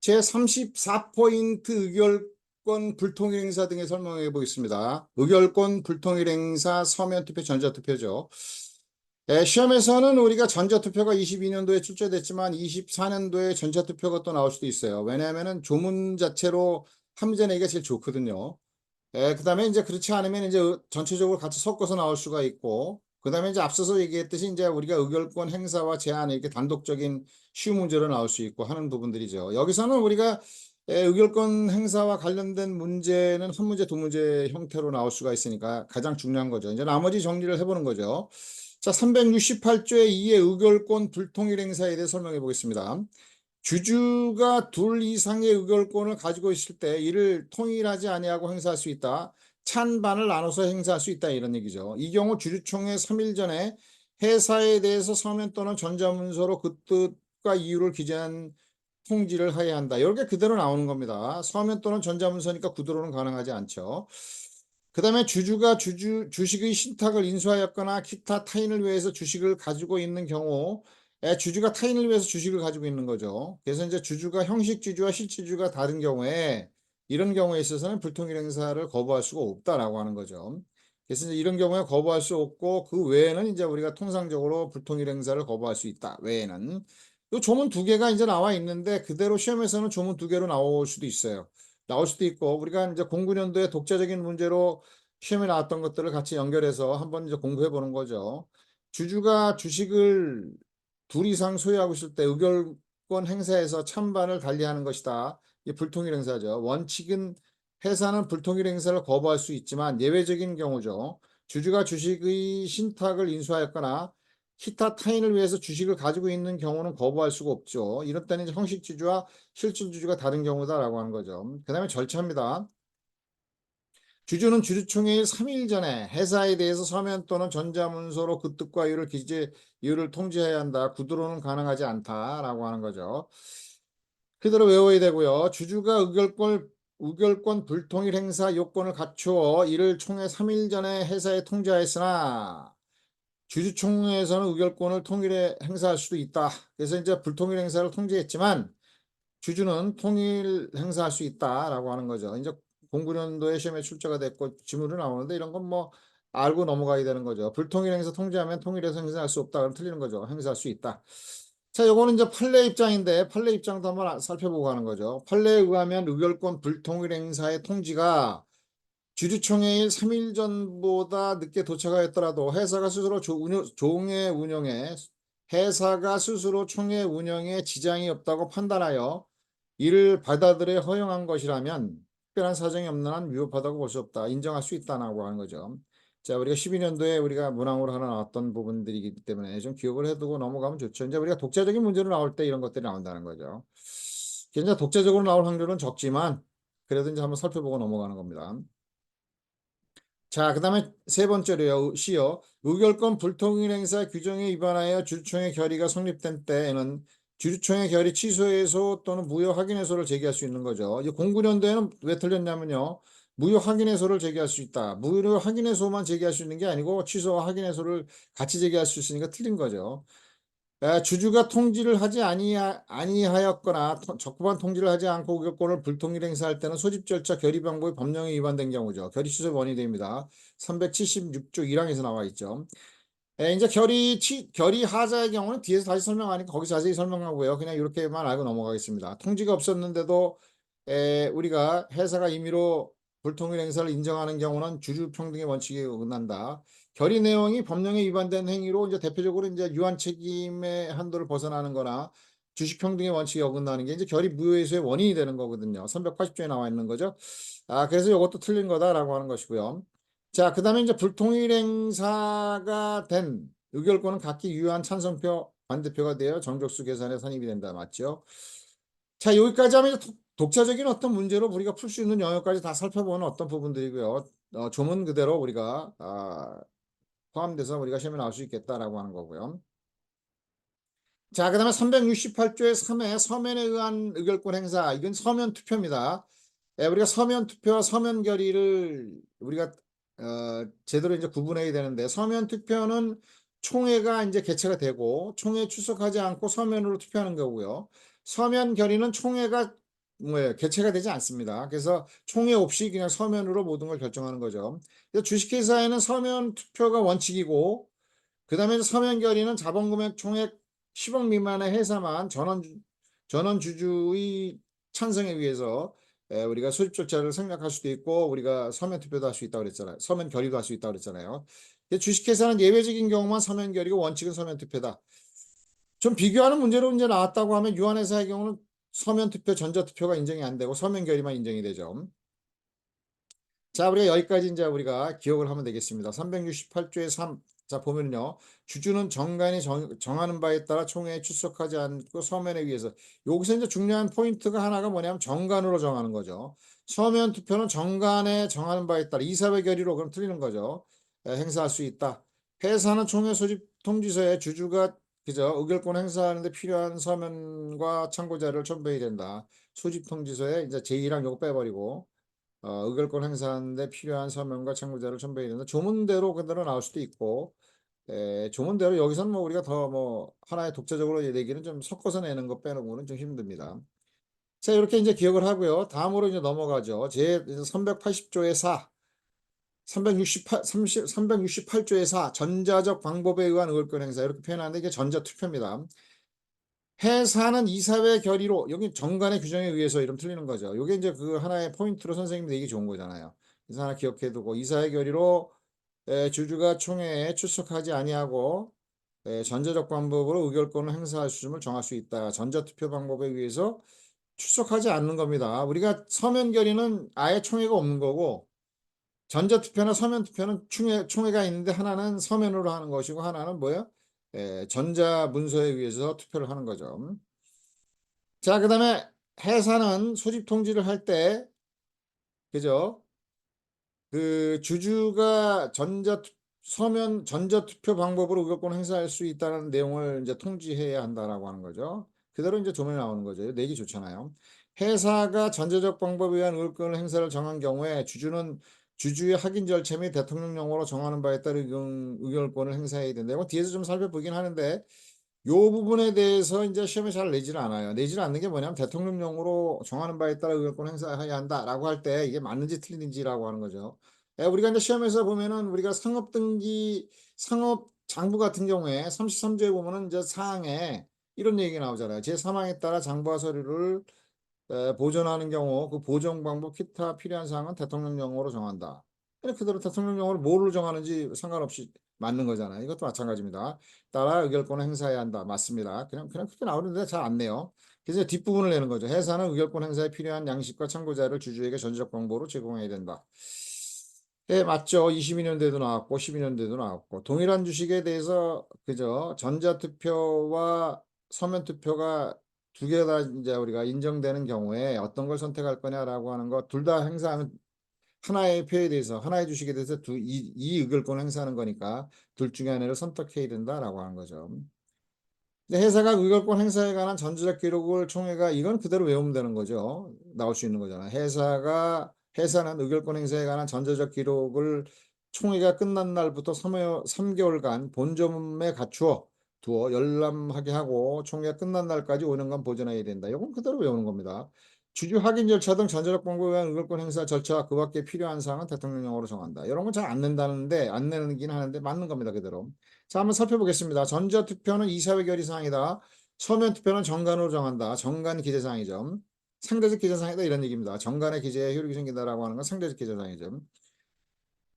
제34포인트 의결권 불통일 행사 등에 설명해 보겠습니다. 의결권 불통일 행사 서면 투표, 전자투표죠. 시험에서는 우리가 전자투표가 22년도에 출제됐지만 24년도에 전자투표가 또 나올 수도 있어요. 왜냐하면은 조문 자체로 함재 내기가 제일 좋거든요. 그다음에 이제 그렇지 않으면 이제 전체적으로 같이 섞어서 나올 수가 있고, 그다음에 이제 앞서서 얘기했듯이 이제 우리가 의결권 행사와 제한 이렇게 단독적인 쉬운 문제로 나올 수 있고 하는 부분들이죠. 여기서는 우리가 의결권 행사와 관련된 문제는 한 문제, 두 문제 형태로 나올 수가 있으니까 가장 중요한 거죠. 이제 나머지 정리를 해보는 거죠. 자, 368조의 2의 의결권 불통일 행사에 대해 설명해 보겠습니다. 주주가 둘 이상의 의결권을 가지고 있을 때 이를 통일하지 아니하고 행사할 수 있다. 찬반을 나눠서 행사할 수 있다. 이런 얘기죠. 이 경우 주주총회 3일 전에 회사에 대해서 서면 또는 전자문서로 그 뜻과 이유를 기재한 통지를 하여야 한다. 이렇게 그대로 나오는 겁니다. 서면 또는 전자문서니까 그대로는 가능하지 않죠. 그 다음에 주주가 주식의 신탁을 인수하였거나 기타 타인을 위해서 주식을 가지고 있는 경우, 주주가 타인을 위해서 주식을 가지고 있는 거죠. 그래서 이제 주주가 형식 주주와 실질주주가 다른 경우에 이런 경우에 있어서는 불통일 행사를 거부할 수가 없다라고 하는 거죠. 그래서 이제 이런 경우에 거부할 수 없고 그 외에는 이제 우리가 통상적으로 불통일 행사를 거부할 수 있다. 외에는 이 조문 두 개가 이제 나와 있는데 그대로 시험에서는 조문 두 개로 나올 수도 있어요. 나올 수도 있고 우리가 이제 09년도에 독자적인 문제로 시험에 나왔던 것들을 같이 연결해서 한번 이제 공부해 보는 거죠. 주주가 주식을 둘 이상 소유하고 있을 때 의결권 행사에서 찬반을 달리하는 것이다. 이게 불통일 행사죠. 원칙은 회사는 불통일 행사를 거부할 수 있지만 예외적인 경우죠. 주주가 주식의 신탁을 인수하였거나 기타 타인을 위해서 주식을 가지고 있는 경우는 거부할 수가 없죠. 이럴 때는 형식 주주와 실질 주주가 다른 경우다라고 하는 거죠. 그 다음에 절차입니다. 주주는 주주총회일 3일 전에 회사에 대해서 서면 또는 전자문서로 그 뜻과 이유를 통지해야 한다. 구두로는 가능하지 않다라고 하는 거죠. 그대로 외워야 되고요. 주주가 의결권 불통일 행사 요건을 갖추어 이를 총회 3일 전에 회사에 통지하였으나 주주총회에서는 의결권을 통일해 행사할 수도 있다. 그래서 이제 불통일 행사를 통지했지만 주주는 통일 행사할 수 있다라고 하는 거죠. 이제 09년도에 시험에 출제가 됐고 지문으로 나오는데 이런 건 뭐 알고 넘어가야 되는 거죠. 불통일 행사 통지하면 통일해서 행사할 수 없다. 그럼 틀리는 거죠. 행사할 수 있다. 자, 요거는 이제 판례 입장인데 판례 입장도 한번 살펴보고 하는 거죠. 판례에 의하면 의결권 불통일 행사의 통지가 주주총회일 3일 전보다 늦게 도착하였더라도 회사가 스스로 총회 운영에 지장이 없다고 판단하여 이를 받아들여 허용한 것이라면 특별한 사정이 없는 한 위법하다고 볼 수 없다. 인정할 수 있다고 하는 거죠. 자, 우리가 12년도에 우리가 문항으로 하나 나왔던 부분들이기 때문에 좀 기억을 해두고 넘어가면 좋죠. 이제 우리가 독자적인 문제로 나올 때 이런 것들이 나온다는 거죠. 이제 독자적으로 나올 확률은 적지만 그래도 이제 한번 살펴보고 넘어가는 겁니다. 자, 그 다음에 세 번째로요. C요. 의결권 불통일 행사 규정에 위반하여 주주총회 결의가 성립된 때에는 주주총회 결의 취소해소 또는 무효 확인해소를 제기할 수 있는 거죠. 이 09년도에는 왜 틀렸냐면요. 무효 확인해소를 제기할 수 있다. 무효 확인해소만 제기할 수 있는 게 아니고 취소와 확인해소를 같이 제기할 수 있으니까 틀린 거죠. 주주가 통지를 하지 아니하였거나 적법한 통지를 하지 않고 의결권을 불통일 행사할 때는 소집 절차 결의 방법이 법령에 위반된 경우죠. 결의 취소 원인이 됩니다. 376조 1항에서 나와 있죠. 이제 결의 하자의 경우는 뒤에서 다시 설명하니까 거기 자세히 설명하고요. 그냥 이렇게만 알고 넘어가겠습니다. 통지가 없었는데도 우리가 회사가 임의로 불통일 행사를 인정하는 경우는 주주 평등의 원칙에 어긋난다. 결의 내용이 법령에 위반된 행위로 이제 대표적으로 이제 유한 책임의 한도를 벗어나는 거나 주식 평등의 원칙에 어긋나는 게 이제 결의 무효해소의 원인이 되는 거거든요. 380조에 나와 있는 거죠. 그래서 이것도 틀린 거다라고 하는 것이고요. 자, 그다음에 이제 불통일 행사가 된 의결권은 각기 유효한 찬성표, 반대표가 되어 정족수 계산에 산입이 된다. 맞죠? 자, 여기까지 하면 이제 독자적인 어떤 문제로 우리가 풀 수 있는 영역까지 다 살펴보는 어떤 부분들이고요. 조문 그대로 우리가 포함돼서 우리가 시험에 나올 수 있겠다라고 하는 거고요. 자, 그 다음에 368조의 3회 서면에 의한 의결권 행사. 이건 서면 투표입니다. 우리가 서면 투표와 서면 결의를 우리가 제대로 이제 구분해야 되는데 서면 투표는 총회가 이제 개최가 되고 총회 출석하지 않고 서면으로 투표하는 거고요. 서면 결의는 총회가 개최가 되지 않습니다. 그래서 총회 없이 그냥 서면으로 모든 걸 결정하는 거죠. 그래서 주식회사에는 서면 투표가 원칙이고, 그 다음에 서면 결의는 자본금액 총액 10억 미만의 회사만 전원 주주의 찬성에 의해서 우리가 소집 절차를 생략할 수도 있고, 우리가 서면 투표도 할 수 있다고 그랬잖아요. 서면 결의도 할 수 있다고 그랬잖아요. 주식회사는 예외적인 경우만 서면 결의고 원칙은 서면 투표다. 좀 비교하는 문제로 이제 나왔다고 하면 유한회사의 경우는 서면 투표, 전자 투표가 인정이 안 되고 서면 결의만 인정이 되죠. 자, 우리가 여기까지 이제 우리가 기억을 하면 되겠습니다. 368조의 3. 자, 보면요. 주주는 정관이 정하는 바에 따라 총회에 출석하지 않고 서면에 의해서. 여기서 이제 중요한 포인트가 하나가 뭐냐면 정관으로 정하는 거죠. 서면 투표는 정관에 정하는 바에 따라 이사회 결의로 그럼 틀리는 거죠. 행사할 수 있다. 회사는 총회 소집 통지서에 주주가 그죠? 의결권 행사하는데 필요한 서면과 참고 자료를 첨부해야 된다. 소집 통지서에 이제 제2랑 요거 빼버리고 의결권 행사하는데 필요한 서면과 참고자를 첨부해야 된다. 조문대로 그대로 나올 수도 있고, 조문대로 여기서는 뭐 우리가 더 뭐 하나의 독자적으로 내기는 좀 섞어서 내는 거 빼는 거는 좀 힘듭니다. 자, 이렇게 이제 기억을 하고요. 다음으로 이제 넘어가죠. 제 380조의 4, 368조의 4, 전자적 방법에 의한 의결권 행사 이렇게 표현하는데 이게 전자투표입니다. 회사는 이사회 결의로 여기 정관의 규정에 의해서 이름 틀리는 거죠. 이게 이제 그 하나의 포인트로 선생님 내기 좋은 거잖아요. 그래서 하나 기억해두고 이사회 결의로 주주가 총회에 출석하지 아니하고 전자적 방법으로 의결권을 행사할 수준을 정할 수 있다. 전자투표 방법에 의해서 출석하지 않는 겁니다. 우리가 서면 결의는 아예 총회가 없는 거고 전자투표나 서면투표는 총회가 있는데 하나는 서면으로 하는 것이고 하나는 뭐예요? 전자문서에 의해서 투표를 하는 거죠. 자, 그 다음에 회사는 소집 통지를 할 때, 그죠? 그 주주가 전자투표 방법으로 의결권 행사할 수 있다는 내용을 이제 통지해야 한다라고 하는 거죠. 그대로 이제 조문이 나오는 거죠. 내기 좋잖아요. 회사가 전자적 방법에 의한 의결권을 행사를 정한 경우에 주주의 확인 절차 및 대통령령으로 정하는 바에 따른 의결권을 행사해야 된다. 이거 뒤에서 좀 살펴보긴 하는데, 요 부분에 대해서 이제 시험에 잘 내지를 않아요. 내지를 않는 게 뭐냐면 대통령령으로 정하는 바에 따라 의결권 행사해야 한다라고 할 때 이게 맞는지 틀린지라고 하는 거죠. 우리가 이제 시험에서 보면은 우리가 상업장부 같은 경우에 33조에 보면은 이제 사항에 이런 얘기가 나오잖아요. 제3항에 따라 장부와 서류를 보존하는 경우 그 보존 방법 기타 필요한 사항은 대통령령으로 정한다. 그냥 그대로 대통령령으로 뭐를 정하는지 상관없이 맞는 거잖아요. 이것도 마찬가지입니다. 따라 의결권을 행사해야 한다. 맞습니다. 그냥 그렇게 나오는데 잘 안 내요. 그래서 뒷부분을 내는 거죠. 회사는 의결권 행사에 필요한 양식과 참고 자료를 주주에게 전적 정보로 제공해야 된다. 예, 맞죠. 22년대도 나왔고 12년대도 나왔고 동일한 주식에 대해서 그죠. 전자투표와 서면투표가 두 개 다 이제 우리가 인정되는 경우에 어떤 걸 선택할 거냐라고 하는 거 둘 다 행사하면 하나의 표에 대해서 하나의 주식에 대해서 이 의결권을 행사하는 거니까 둘 중에 하나를 선택해야 된다라고 하는 거죠. 근데 회사가 의결권 행사에 관한 전자적 기록을 총회가 이건 그대로 외우면 되는 거죠. 나올 수 있는 거잖아요. 회사는 의결권 행사에 관한 전자적 기록을 총회가 끝난 날부터 3개월간 본점에 갖추어 두어 열람하게 하고 총회가 끝난 날까지 5년간 보존해야 된다. 이건 그대로 외우는 겁니다. 주주 확인 절차 등 전자적 방법에 의한 의결권 행사 절차와 그 밖에 필요한 사항은 대통령령으로 정한다. 이런 건 잘 안 낸다는데 안 내긴 하는데 맞는 겁니다. 그대로. 자, 한번 살펴보겠습니다. 전자투표는 이사회 결의사항이다. 서면투표는 정관으로 정한다. 정관 기재사항이죠. 상대적 기재사항이다 이런 얘기입니다. 정관의 기재에 효력이 생긴다라고 하는 건 상대적 기재사항이죠.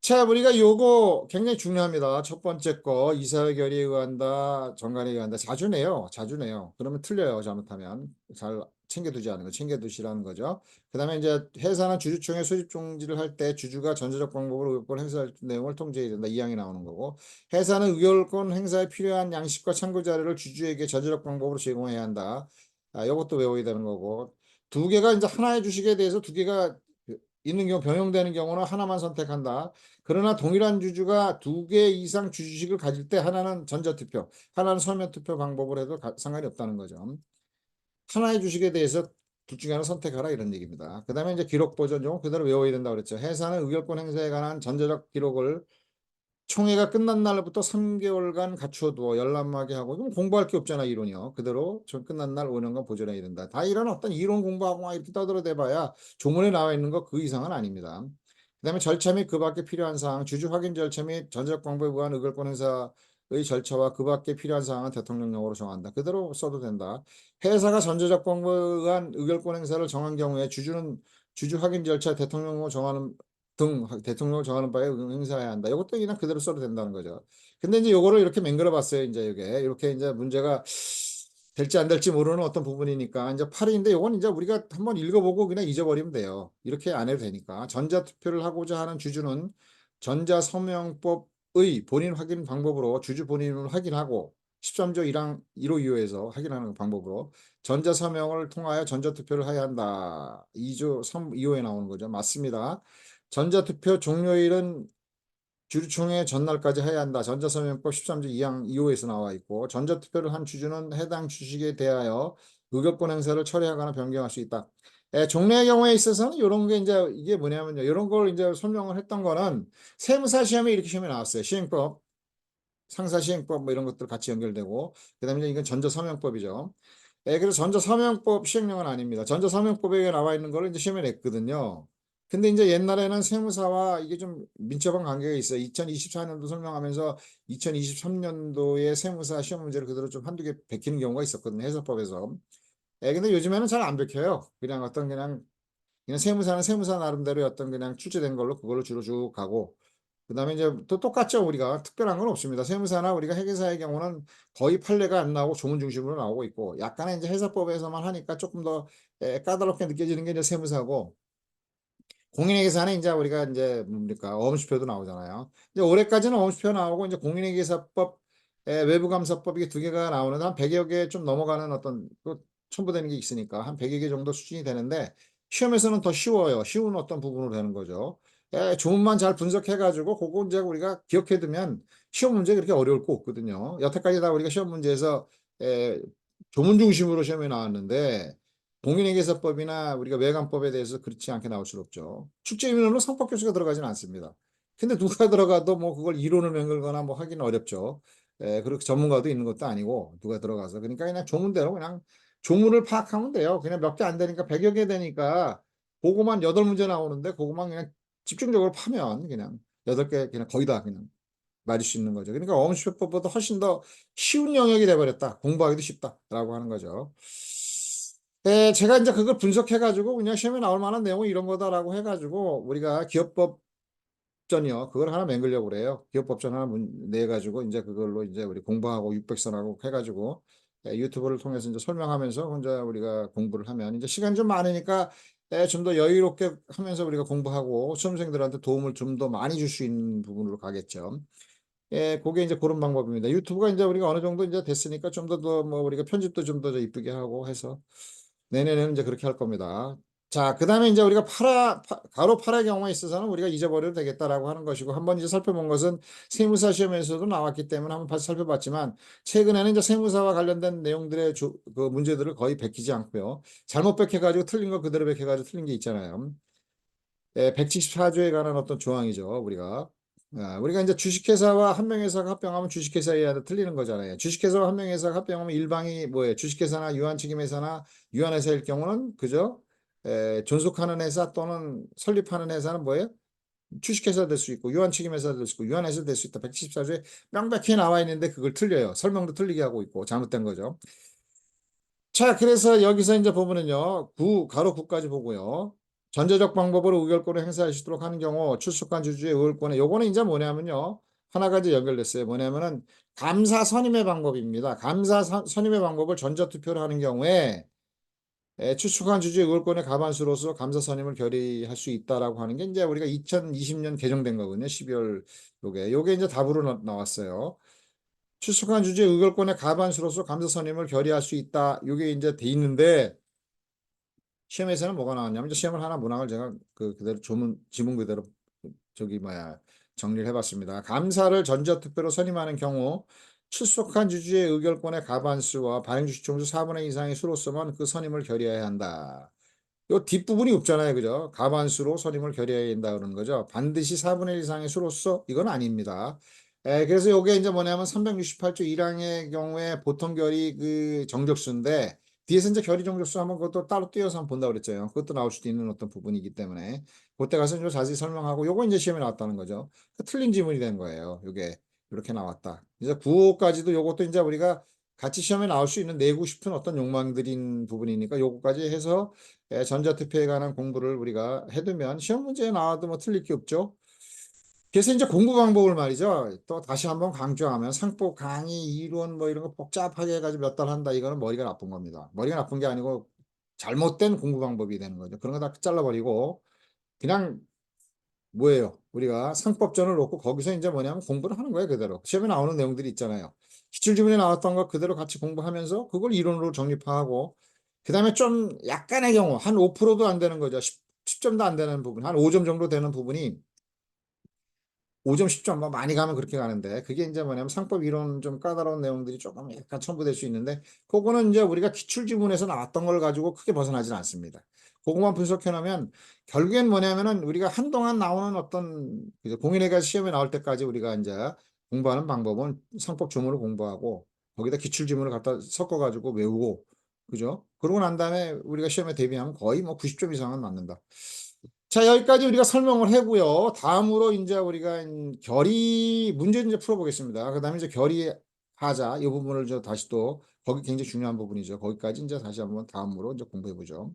자, 우리가 요거 굉장히 중요합니다. 첫 번째 거 이사회 결의에 의한다. 정관에 의한다. 자주 내요. 자주 내요. 그러면 틀려요. 잘못하면. 잘 챙겨두지 않은 거. 챙겨두시라는 거죠. 그 다음에 이제 회사는 주주총회 소집 종지를 할 때 주주가 전자적 방법으로 의결권 행사할 내용을 통지해야 된다. 이 항이 나오는 거고 회사는 의결권 행사에 필요한 양식과 참고 자료를 주주에게 전자적 방법으로 제공해야 한다. 이것도 외워야 되는 거고 두 개가 이제 하나의 주식에 대해서 두 개가 있는 경우 변형되는 경우는 하나만 선택한다. 그러나 동일한 주주가 두 개 이상 주식을 가질 때 하나는 전자투표, 하나는 서면투표 방법을 해도 상관이 없다는 거죠. 하나의 주식에 대해서 둘 중에 하나 선택하라 이런 얘기입니다. 그 다음에 이제 기록 보존 용 그대로 외워야 된다고 그랬죠. 회사는 의결권 행사에 관한 전자적 기록을 총회가 끝난 날부터 3개월간 갖춰두어 열람하게 하고, 그럼 공부할 게 없잖아, 이론이요. 그대로 전 끝난 날 5년간 보존해야 된다. 다 이런 어떤 이론 공부하고 막 이렇게 떠들어대봐야 조문에 나와 있는 거 그 이상은 아닙니다. 그다음에 절차 및 그 밖에 필요한 사항, 주주 확인 절차 및 전자광고에 의한 의결권 행사의 절차와 그 밖에 필요한 사항은 대통령령으로 정한다. 그대로 써도 된다. 회사가 전자적 광고에 의한 의결권 행사를 정한 경우에 주주 확인 절차 대통령령으로 정하는 등 대통령을 정하는 바에 행사해야 한다. 이것도 그냥 그대로 써도 된다는 거죠. 근데 이제 요거를 이렇게 맹글어 봤어요. 이제 이게 이렇게 이제 문제가 될지 안 될지 모르는 어떤 부분이니까 이제 8위인데 요건 이제 우리가 한번 읽어보고 그냥 잊어버리면 돼요. 이렇게 안 해도 되니까. 전자투표를 하고자 하는 주주는 전자서명법의 본인 확인 방법으로 주주 본인을 확인하고 13조 1항 1호 2호에서 확인하는 방법으로 전자서명을 통하여 전자투표를 해야 한다. 2조 3, 2호에 나오는 거죠. 맞습니다. 전자투표 종료일은 주주총회 전날까지 해야 한다. 전자서명법 13조 2항 2호에서 나와 있고 전자투표를 한 주주는 해당 주식에 대하여 의결권 행사를 철회하거나 변경할 수 있다. 종래의 경우에 있어서는 이런 게 이제 이게 뭐냐면요. 이런 걸 이제 설명을 했던 거는 세무사 시험에 이렇게 시험에 나왔어요. 시행법, 상사시행법 뭐 이런 것들 같이 연결되고 그다음에 이건 전자서명법이죠. 그래서 전자서명법 시행령은 아닙니다. 전자서명법에 나와 있는 거를 이제 시험에 냈거든요. 근데 이제 옛날에는 세무사와 이게 좀 민첩한 관계가 있어요. 2024년도 설명하면서 2023년도에 세무사 시험 문제를 그대로 좀 한두 개 베끼는 경우가 있었거든요. 해설법에서. 근데 요즘에는 잘 안 베껴요. 그냥 어떤 그냥 세무사는 세무사 나름대로 어떤 그냥 출제된 걸로 그걸로 주로 쭉 가고 그다음에 이제 또 똑같죠. 우리가 특별한 건 없습니다. 세무사나 우리가 회계사의 경우는 거의 판례가 안 나오고 조문 중심으로 나오고 있고 약간의 이제 회사법에서만 하니까 조금 더 까다롭게 느껴지는 게 이제 세무사고 공인회계사는 이제 우리가 이제 뭡니까 어음수표도 나오잖아요. 이제 올해까지는 어음수표 나오고 이제 공인회계사법, 외부감사법 이게 두 개가 나오는데 한 100여 개 좀 넘어가는 어떤 그 첨부되는 게 있으니까 한 100여 개 정도 수준이 되는데 시험에서는 더 쉬워요. 쉬운 어떤 부분으로 되는 거죠. 조문만 잘 분석해가지고 그거 이제 우리가 기억해두면 시험 문제 그렇게 어려울 거 없거든요. 여태까지 다 우리가 시험 문제에서 에, 조문 중심으로 시험에 나왔는데 공인회계사법이나 우리가 외관법에 대해서 그렇지 않게 나올 수 없죠. 축제위원으로 상법 교수가 들어가지는 않습니다. 근데 누가 들어가도 뭐 그걸 이론을 맹글거나 뭐 하기는 어렵죠. 그리고 전문가도 있는 것도 아니고 누가 들어가서 그러니까 그냥 조문대로 그냥 조문을 파악하면 돼요. 그냥 몇 개 안 되니까 100여 개 되니까 그거만 8문제 나오는데 그거만 그냥 집중적으로 파면 그냥 8개 그냥 거의 다 그냥 맞을 수 있는 거죠. 그러니까 어음수표법보다 훨씬 더 쉬운 영역이 돼버렸다. 공부하기도 쉽다라고 하는 거죠. 제가 이제 그걸 분석해가지고 그냥 시험에 나올 만한 내용은 이런 거다라고 해가지고 우리가 기업법전이요. 그걸 하나 맹글려고 그래요. 기업법전 하나 내가지고 이제 그걸로 이제 우리 공부하고 600선하고 해가지고 유튜브를 통해서 이제 설명하면서 혼자 우리가 공부를 하면 이제 시간이 좀 많으니까 좀 더 여유롭게 하면서 우리가 공부하고 수험생들한테 도움을 좀 더 많이 줄 수 있는 부분으로 가겠죠. 그게 이제 그런 방법입니다. 유튜브가 이제 우리가 어느 정도 이제 됐으니까 좀 더 뭐 우리가 편집도 좀 더 이쁘게 하고 해서 내년에는 이제 그렇게 할 겁니다. 자, 그 다음에 이제 우리가 가로 8의 경우에 있어서는 우리가 잊어버려도 되겠다라고 하는 것이고, 한번 이제 살펴본 것은 세무사 시험에서도 나왔기 때문에 한번 다시 살펴봤지만, 최근에는 이제 세무사와 관련된 내용들의 그 문제들을 거의 베끼지 않고요. 잘못 베껴가지고 틀린 거 그대로 베껴가지고 틀린 게 있잖아요. 174조에 관한 어떤 조항이죠, 우리가. 우리가 이제 주식회사와 한명회사가 합병하면 주식회사에 틀리는 거잖아요. 주식회사와 한명회사가 합병하면 일방이 뭐예요? 주식회사나 유한책임회사나 유한회사일 경우는 그죠? 존속하는 회사 또는 설립하는 회사는 뭐예요? 주식회사 될 수 있고 유한책임회사 될 수 있고 유한회사 될 수 있다. 174조에 명백히 나와 있는데 그걸 틀려요. 설명도 틀리게 하고 있고 잘못된 거죠. 자, 그래서 여기서 이제 보면은요, 가로 9까지 보고요. 전제적 방법으로 의결권을 행사할 수 있도록 하는 경우, 출석한 주주의 의결권에, 요거는 이제 뭐냐면요, 하나가 이제 연결됐어요. 뭐냐면은, 감사 선임의 방법입니다. 감사 선임의 방법을 전자투표로 하는 경우에, 출석한 주주의 의결권의 과반수로서 감사 선임을 결의할 수 있다라고 하는 게 이제 우리가 2020년 개정된 거거든요. 12월 요게 이제 답으로 나왔어요. 출석한 주주의 의결권의 과반수로서 감사 선임을 결의할 수 있다. 이게 이제 돼 있는데 시험에서는 뭐가 나왔냐면 이제 시험을 하나 문항을 제가 그대로 지문 그대로 저기 뭐야 정리를 해봤습니다. 감사를 전자투표로 선임하는 경우 출석한 주주의 의결권의 과반수와 발행주식 총수 4분의 2 이상의 수로서만 그 선임을 결의해야 한다. 요 뒷부분이 없잖아요. 그죠? 가반수로 선임을 결의해야 된다 그러는 거죠. 반드시 4분의 1 이상의 수로서 이건 아닙니다. 그래서 요게 이제 뭐냐면 368조 1항의 경우에 보통 결의 그 정적수인데 뒤에서 이제 결의 정적수 한번 그것도 따로 띄어서 한번 본다고 그랬죠. 그것도 나올 수도 있는 어떤 부분이기 때문에 그때 가서 좀 자세히 설명하고 요거 이제 시험에 나왔다는 거죠. 틀린 지문이 된 거예요. 요게 이렇게 나왔다. 이제 9호까지도 요것도 이제 우리가 같이 시험에 나올 수 있는 내고 싶은 어떤 욕망들인 부분이니까 요거까지 해서 전자투표에 관한 공부를 우리가 해두면 시험 문제에 나와도 뭐 틀릴 게 없죠. 그래서 이제 공부 방법을 말이죠. 또 다시 한번 강조하면 상법 강의 이론 뭐 이런 거 복잡하게 해가지고 몇 달 한다. 이거는 머리가 나쁜 겁니다. 머리가 나쁜 게 아니고 잘못된 공부 방법이 되는 거죠. 그런 거 다 잘라버리고 그냥 뭐예요? 우리가 상법전을 놓고 거기서 이제 뭐냐면 공부를 하는 거예요, 그대로. 시험에 나오는 내용들이 있잖아요. 기출지문에 나왔던 거 그대로 같이 공부하면서 그걸 이론으로 정립하고 그다음에 좀 약간의 경우 한 5%도 안 되는 거죠. 10점도 안 되는 부분, 한 5점 정도 되는 부분이 5점, 10점 뭐 많이 가면 그렇게 가는데 그게 이제 뭐냐면 상법 이론 좀 까다로운 내용들이 조금 약간 첨부될 수 있는데 그거는 이제 우리가 기출지문에서 나왔던 걸 가지고 크게 벗어나진 않습니다. 그것만 분석해 놓으면 결국엔 뭐냐면은 우리가 한동안 나오는 어떤 공인회계 시험에 나올 때까지 우리가 이제 공부하는 방법은 상법 조문을 공부하고 거기다 기출지문을 갖다 섞어 가지고 외우고 그죠? 그러고 난 다음에 우리가 시험에 대비하면 거의 뭐 90점 이상은 맞는다. 자, 여기까지 우리가 설명을 하고요. 다음으로 이제 우리가 결의 문제 이제 풀어보겠습니다. 그 다음에 이제 결의 하자 이 부분을 다시 또 거기 굉장히 중요한 부분이죠. 거기까지 이제 다시 한번 다음으로 이제 공부해 보죠.